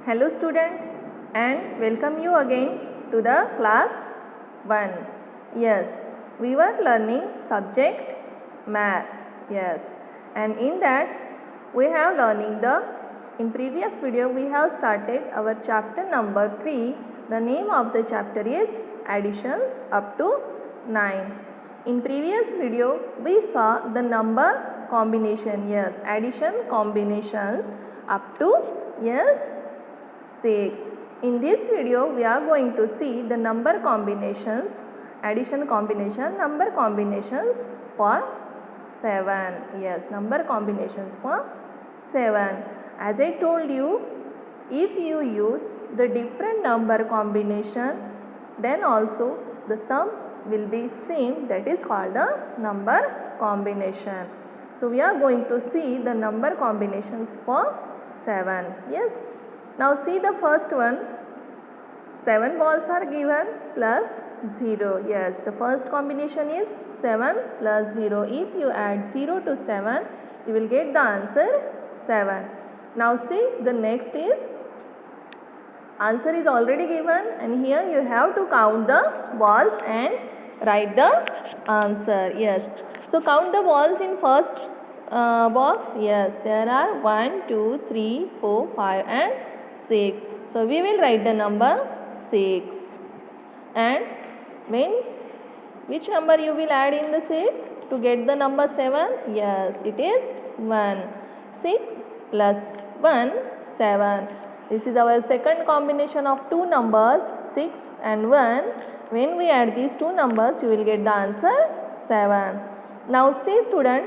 Hello student, and welcome you again to the class 1. Yes, we were learning subject maths. Yes, and in that we have learning in previous video we have started our chapter number 3. The name of the chapter is additions up to 9. In previous video we saw the number combination. Yes, addition combinations up to 6. In this video we are going to see the number combinations, addition combination, number combinations for 7. Yes, number combinations for 7. As I told you, if you use the different number combination, then also the sum will be same, that is called the number combination. So we are going to see the number combinations for 7. Yes. Now see the first one, 7 balls are given plus 0. Yes, the first combination is 7 plus 0. If you add 0 to 7, you will get the answer 7. Now see the next is, answer is already given and here you have to count the balls and write the answer. Yes, so count the balls in first box. Yes, there are 1, 2, 3, 4, 5 and 6. So we will write the number 6. And which number you will add in the 6 to get the number 7? Yes, it is 1. 6 plus 1, 7. This is our second combination of two numbers, 6 and 1. When we add these two numbers, you will get the answer 7. Now see student,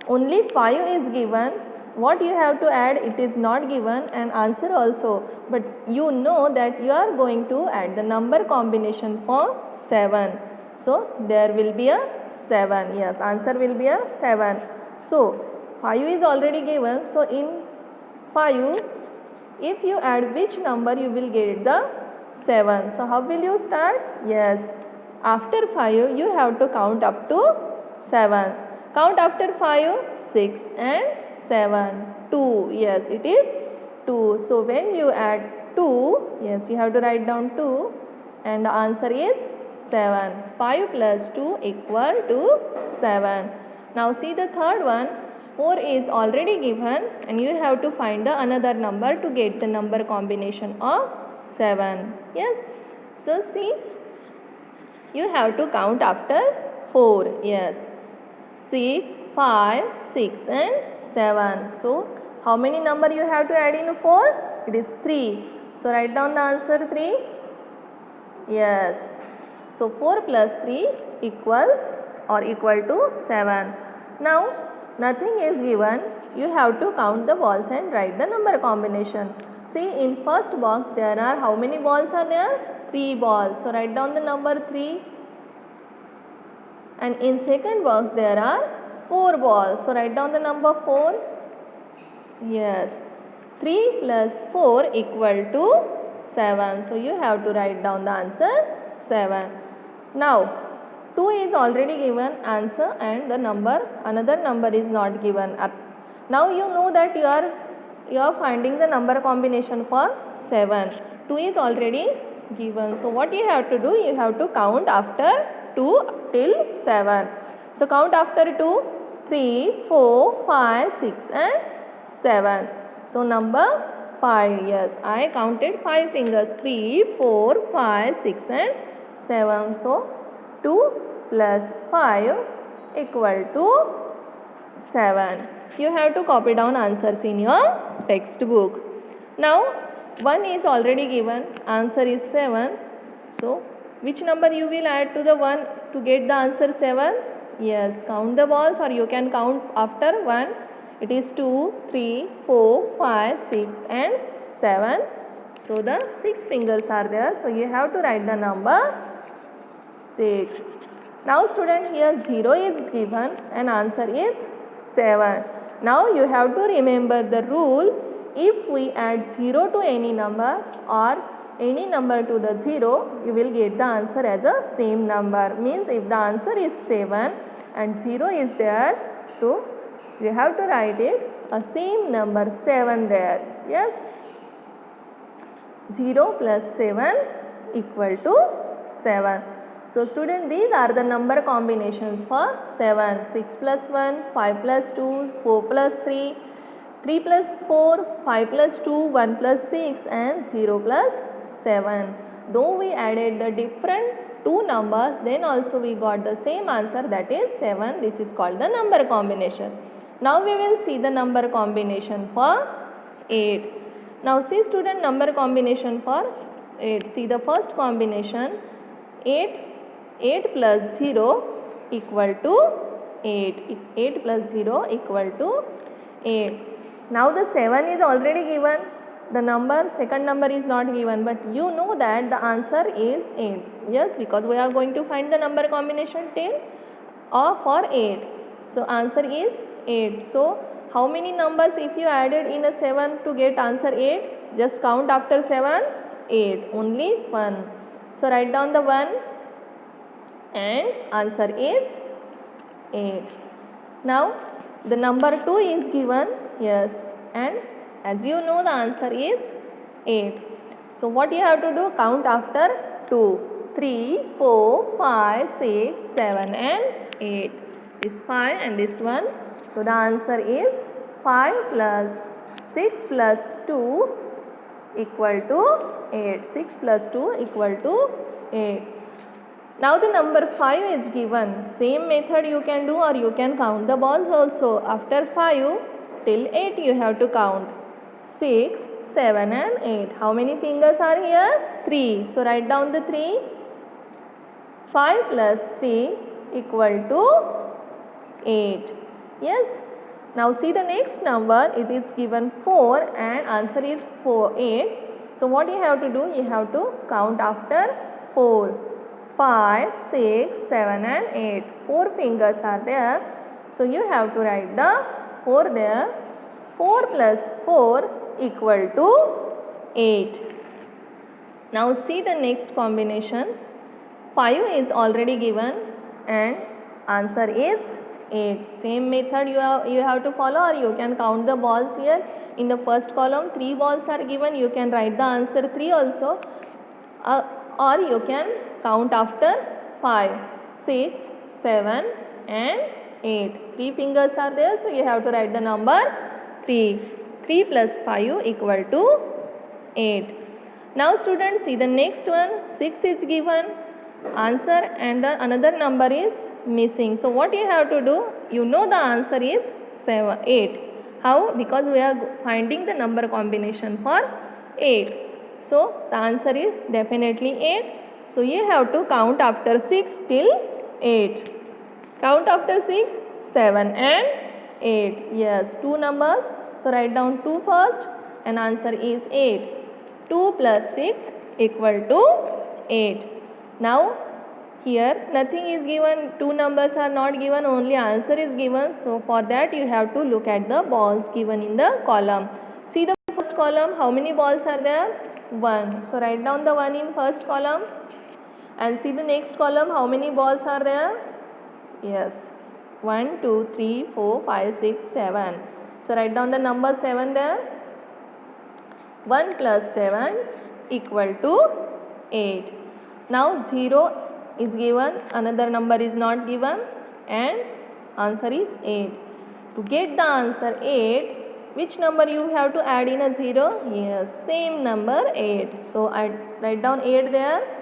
only 5 is given. What you have to add, it is not given, and answer also. But you know that you are going to add the number combination for 7. So there will be a 7. Yes, answer will be a 7. So 5 is already given. So in 5, if you add which number, you will get the 7. So how will you start? Yes, after 5 you have to count up to 7. Count after 5, 6 and 7, 2. Yes, it is 2. So when you add 2, yes, you have to write down 2 and the answer is 7. 5 plus 2 equal to 7. Now see the third one, 4 is already given and you have to find the another number to get the number combination of 7. Yes, so see, you have to count after 4. Yes, 6, 5, 6 and 7. So how many number you have to add in 4? It is 3. So write down the answer 3. Yes. So 4 plus 3 equals or equal to 7. Now nothing is given. You have to count the balls and write the number combination. See, in first box there are how many balls are there? 3 balls. So write down the number 3. And in second box there are 4 balls. So write down the number 4. Yes, 3 plus 4 equal to 7. So you have to write down the answer 7. Now 2 is already given answer and the number, another number is not given. Now you know that you are finding the number combination for 7. 2 is already given. So what you have to do, you have to count after 2 till 7. So count after 2, 3, 4, 5, 6 and 7. So number 5. Yes, I counted 5 fingers. 3, 4, 5, 6 and 7. So 2 plus 5 equal to 7. You have to copy down answers in your textbook. Now 1 is already given. Answer is 7. So which number you will add to the 1 to get the answer 7? Yes, count the balls or you can count after 1. It is 2, 3, 4, 5, 6 and 7. So the 6 fingers are there. So you have to write the number 6. Now student, here 0 is given and answer is 7. Now you have to remember the rule. If we add 0 to any number or any number to the 0, you will get the answer as a same number. Means if the answer is 7 and 0 is there, so you have to write it a same number 7 there. Yes. 0 plus 7 equal to 7. So student, these are the number combinations for 7. 6 plus 1, 5 plus 2, 4 plus 3, 3 plus 4, 5 plus 2, 1 plus 6 and 0 plus 7. Though we added the different two numbers, then also we got the same answer, that is 7. This is called the number combination. Now we will see the number combination for 8. Now see student, number combination for 8. See the first combination, 8 plus 0 equal to 8. 8 plus 0 equal to 8. Now the 7 is already given. The number, second number is not given, but you know that the answer is 8. Yes, because we are going to find the number combination till or for 8. So answer is 8. So how many numbers if you added in a 7 to get answer 8? Just count after 7, 8. Only 1. So write down the 1 and answer is 8. Now the number 2 is given. Yes, and as you know the answer is 8. So what you have to do? Count after 2. 3, 4, 5, 6, 7 and 8. This 5 and this 1. So the answer is 5 plus 6 plus 2 equal to 8. 6 plus 2 equal to 8. Now the number 5 is given. Same method you can do, or you can count the balls also. After 5 till 8 you have to count 6, 7 and 8. How many fingers are here? 3. So write down the 3. 5 plus 3 equal to 8. Yes. Now see the next number. It is given 4 and answer is 8. So what you have to do? You have to count after 4. 5, 6, 7 and 8. 4 fingers are there. So you have to write the 4 there. 4 plus 4 equal to 8. Now see the next combination. 5 is already given and answer is 8. Same method you have to follow, or you can count the balls here. In the first column 3 balls are given. You can write the answer 3 also. Or you can count after 5, 6, 7 and 8. 3 fingers are there, so you have to write the number 3. 3 plus 5 equal to 8. Now students, see the next one. 6 is given answer and the another number is missing. So what you have to do? You know the answer is 8. How? Because we are finding the number combination for 8. So the answer is definitely 8. So you have to count after 6 till 8. Count after 6, 7 and 8. Yes, 2 numbers. So write down 2 first and answer is 8. 2 plus 6 equal to 8. Now here nothing is given, 2 numbers are not given, only answer is given. So for that you have to look at the balls given in the column. See the first column, how many balls are there? 1. So write down the 1 in first column. And see the next column, how many balls are there? Yes, 1, 2, 3, 4, 5, 6, 7. So write down the number 7 there. 1 plus 7 equal to 8. Now 0 is given, another number is not given and answer is 8. To get the answer 8, which number you have to add in a 0? Yes, same number 8. So I write down 8 there.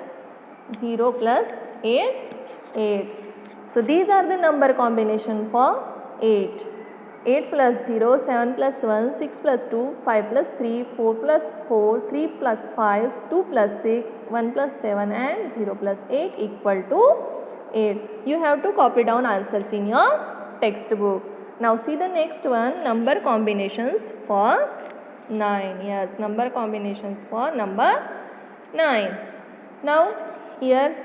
0 plus 8, 8. So these are the number combination for 8. 8 plus 0, 7 plus 1, 6 plus 2, 5 plus 3, 4 plus 4, 3 plus 5, 2 plus 6, 1 plus 7 and 0 plus 8 equal to 8. You have to copy down answers in your textbook. Now see the next one, number combinations for 9. Yes, number combinations for number 9. Now here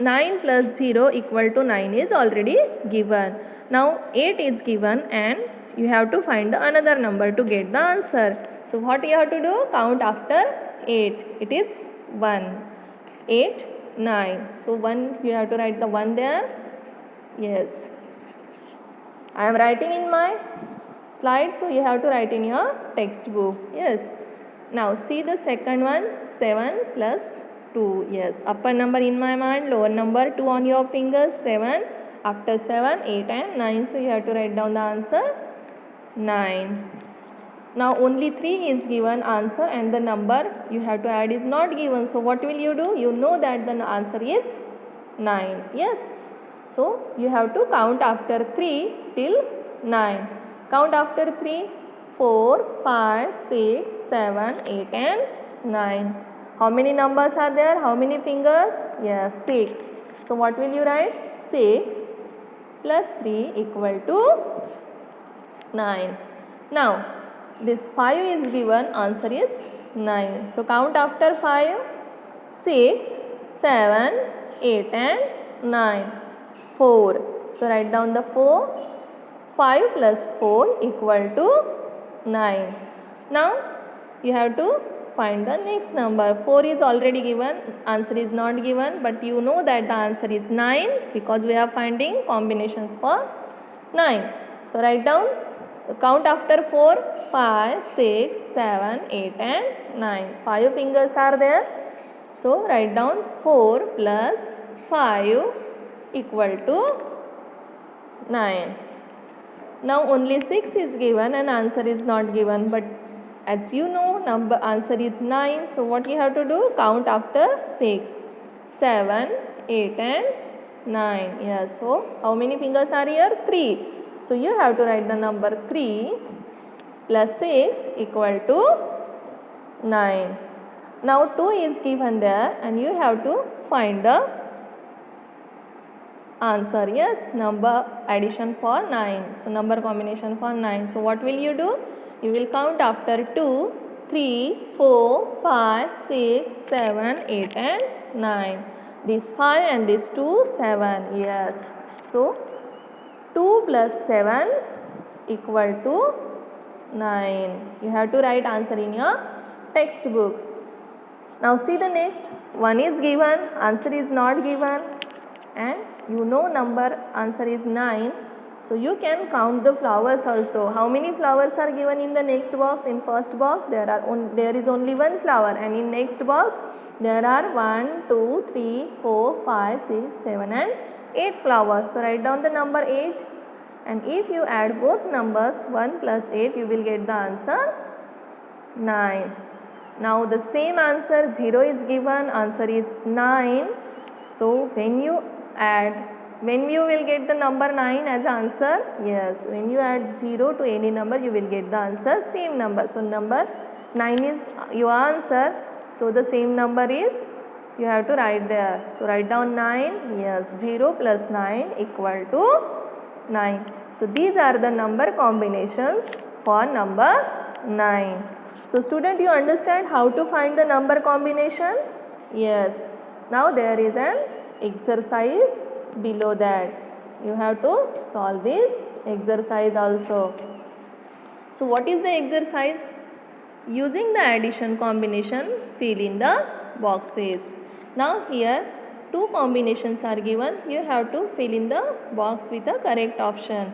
9 plus 0 equal to 9 is already given. Now 8 is given and you have to find the another number to get the answer. So what you have to do? Count after 8. It is 1. 8, 9. So 1, you have to write the 1 there. Yes. I am writing in my slide, so you have to write in your textbook. Yes. Now see the second one, 7 plus 2. Yes, upper number in my mind, lower number 2 on your fingers, 7. After 7, 8 and 9. So you have to write down the answer 9. Now only 3 is given answer and the number you have to add is not given. So what will you do? You know that the answer is 9. Yes. So you have to count after 3 till 9. Count after 3. 4, 5, 6, 7, 8 and 9. How many numbers are there? How many fingers? Yes, 6. So what will you write? 6 plus 3 equal to 9. Now this 5 is given, answer is 9. So count after 5. 6, 7, 8 and 9. 4. So write down the 4. 5 plus 4 equal to 9. Now you have to find the next number. 4 is already given, answer is not given, but you know that the answer is 9 because we are finding combinations for 9. So write down, count after 4, 5, 6, 7, 8 and 9. 5 fingers are there. So write down 4 plus 5 equal to 9. Now only 6 is given and answer is not given, but as you know number answer is 9. So what you have to do? Count after 6. 7, 8 and 9. Yes. So how many fingers are here? 3. So you have to write the number 3 plus 6 equal to 9. Now 2 is given there and you have to find the answer. Yes, number addition for 9. So number combination for 9. So what will you do? You will count after 2, 3, 4, 5, 6, 7, 8 and 9. This 5 and this 2, 7. Yes. So 2 plus 7 equal to 9. You have to write answer in your textbook. Now see the next. 1 is given, answer is not given, and you know number answer is 9. So you can count the flowers also. How many flowers are given in the next box? In first box there is only one flower, and in next box there are 1, 2, 3, 4, 5, 6, 7 and 8 flowers. So write down the number 8, and if you add both numbers 1 plus 8 you will get the answer 9. Now the same answer, 0 is given, answer is 9. So when you will get the number 9 as answer? Yes, when you add 0 to any number you will get the answer same number. So number 9 is your answer. So the same number is you have to write there. So write down 9. Yes, 0 plus 9 equal to 9. So these are the number combinations for number 9. So student, you understand how to find the number combination? Yes. Now there is an exercise below that. You have to solve this exercise also. So what is the exercise? Using the addition combination, fill in the boxes. Now here two combinations are given. You have to fill in the box with the correct option.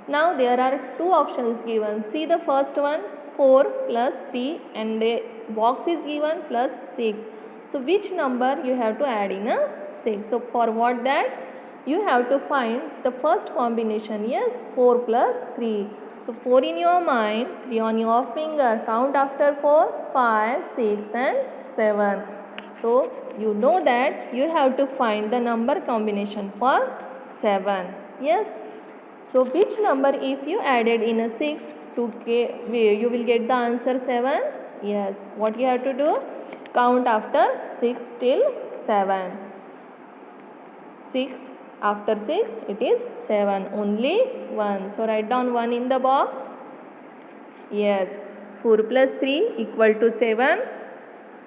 Now there are two options given. See the first one, 4 plus 3, and the box is given plus 6. So which number you have to add in a 6? So for what that? You have to find the first combination. Yes, 4 plus 3. So 4 in your mind, 3 on your finger. Count after 4, 5, 6 and 7. So you know that you have to find the number combination for 7. Yes. So which number if you added in a 6 you will get the answer 7? Yes. What you have to do? Count after 6 till 7. 6 after 6 it is 7. Only 1. So write down 1 in the box. Yes. 4 plus 3 equal to 7.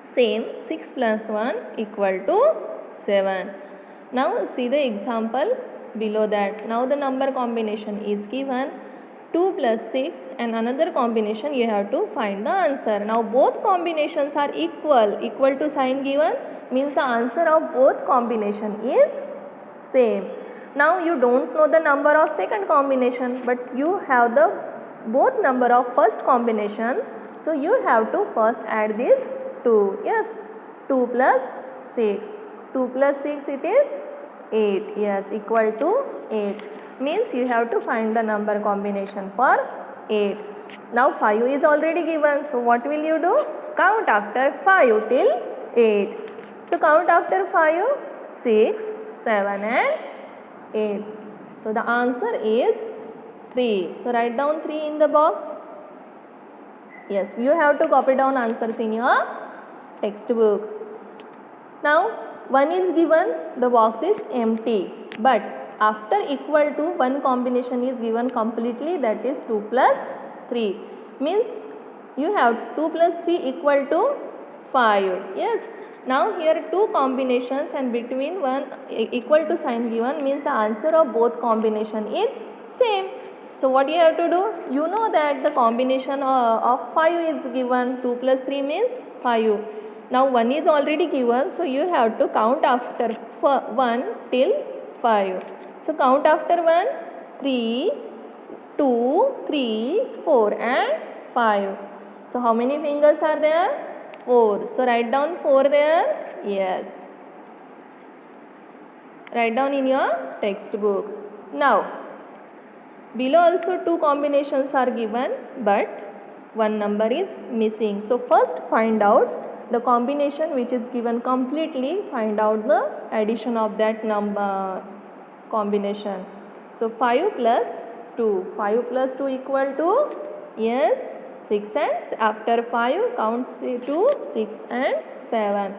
Same, 6 plus 1 equal to 7. Now see the example below that. Now the number combination is given. 2 plus 6 and another combination you have to find the answer. Now both combinations are equal to sign given means the answer of both combination is same. Now you don't know the number of second combination, but you have the both number of first combination. So you have to first add these 2. Yes, 2 plus 6. 2 plus 6 it is 8. Yes, equal to 8. Means you have to find the number combination for 8. Now 5 is already given. So what will you do? Count after 5 till 8. So count after 5, 6, 7 and 8. So the answer is 3. So write down 3 in the box. Yes, you have to copy down answers in your textbook. Now 1 is given, the box is empty. But after equal to, one combination is given completely, that is 2 plus 3. Means you have 2 plus 3 equal to 5. Yes. Now here two combinations and between one equal to sign given, means the answer of both combination is same. So what you have to do? You know that the combination of 5 is given, 2 plus 3 means 5. Now 1 is already given, so you have to count after 1 till 5. So count after 1, 3, 2, 3, 4 and 5. So how many fingers are there? 4. So write down 4 there. Yes. Write down in your textbook. Now below also two combinations are given, but one number is missing. So first find out the combination which is given completely, find out the addition of that number combination. So 5 plus 2. 5 plus 2 equal to, yes, 6 and after 5 count 2, 6 and 7.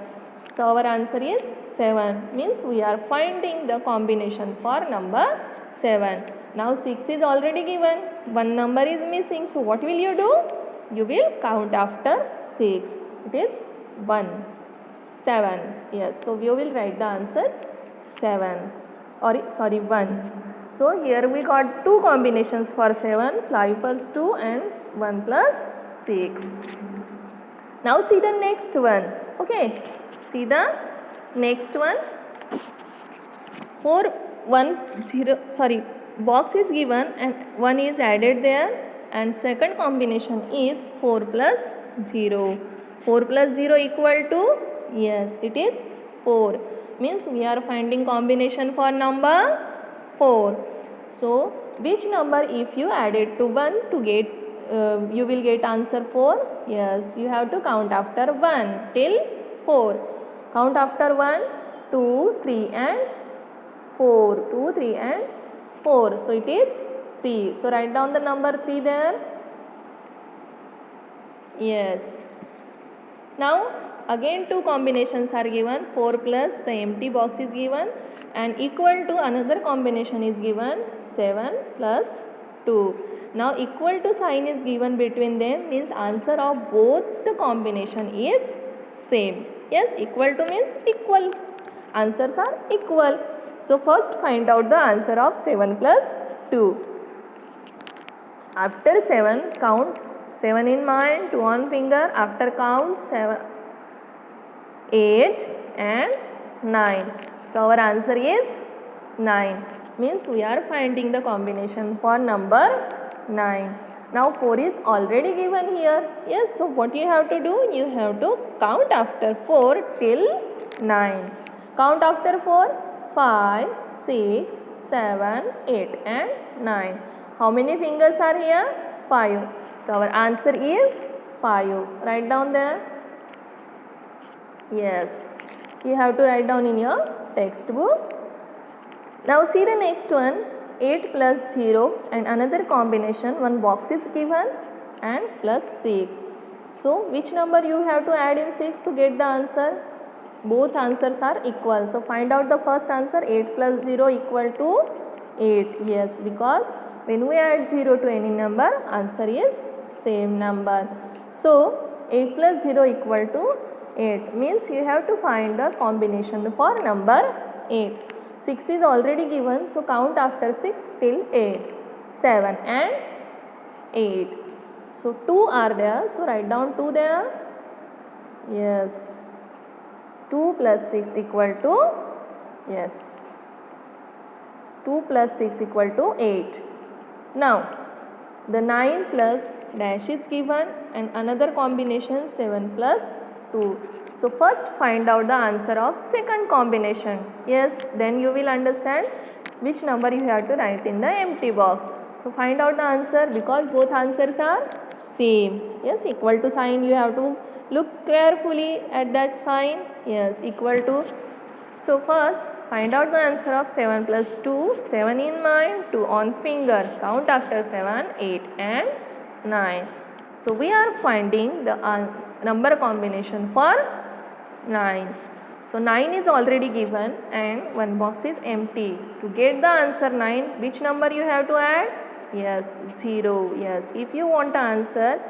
So our answer is 7. Means we are finding the combination for number 7. Now 6 is already given, one number is missing. So what will you do? You will count after 6. It is 1, 7. Yes, so we will write the answer 7 or sorry 1. So here we got two combinations for 7, 5 plus 2 and 1 plus 6. Now see the next one. Okay, see the next one. 4, 1, 0, sorry, box is given and 1 is added there, and second combination is 4 plus 0. 4 plus 0 equal to, yes, it is 4. Means we are finding combination for number 4. So which number if you add it to 1 to get you will get answer 4? Yes, you have to count after 1 till 4. Count after 1, 2, 3 and 4. 2, 3 and 4. So it is 3. So write down the number 3 there. Yes. Now again two combinations are given. 4 plus the empty box is given and equal to another combination is given, 7 plus 2. Now equal to sign is given between them, means answer of both the combination is same. Yes, equal to means equal. Answers are equal. So first find out the answer of 7 plus 2. After 7 count 7 in mind, 2 on finger. After count 7, 8 and 9. So our answer is 9. Means we are finding the combination for number 9. Now 4 is already given here. Yes, so what you have to do? You have to count after 4 till 9. Count after 4, 5, 6, 7, 8 and 9. How many fingers are here? 5. So our answer is 5. Write down there. Yes. You have to write down in your textbook. Now see the next one. 8 plus 0 and another combination, one box is given and plus 6. So which number you have to add in 6 to get the answer? Both answers are equal. So find out the first answer. 8 plus 0 equal to 8. Yes, because when we add 0 to any number, answer is same number. So 8 plus 0 equal to 8. Means you have to find the combination for number 8. 6 is already given, so count after 6 till 8. 7 and 8. So 2 are there, so write down 2 there. Yes. 2 plus 6 equal to, yes, 2 plus 6 equal to 8. Now the 9 plus dash is given and another combination 7 plus 2. So first find out the answer of second combination. Yes, then you will understand which number you have to write in the empty box. So find out the answer because both answers are same. Yes, equal to sign you have to look carefully at that sign. Yes, equal to. So first find out the answer of 7 plus 2. 7 in mind, 2 on finger. Count after 7, 8 and 9. So we are finding the number combination for 9. So 9 is already given and one box is empty. To get the answer 9, which number you have to add? Yes, 0. Yes, if you want the answer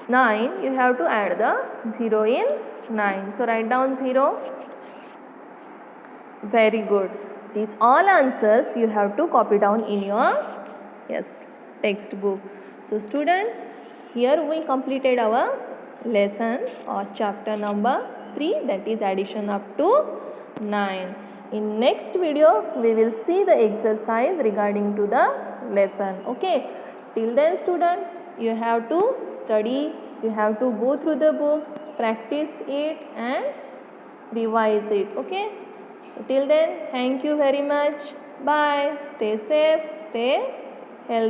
9, you have to add the 0 in 9. So write down 0. Very good. These all answers you have to copy down in your textbook. So student, here we completed our lesson or chapter number 3, that is addition up to 9. In next video we will see the exercise regarding to the lesson. Okay. Till then student, you have to study, you have to go through the books, practice it and revise it. Okay. So till then, thank you very much. Bye. Stay safe, stay healthy.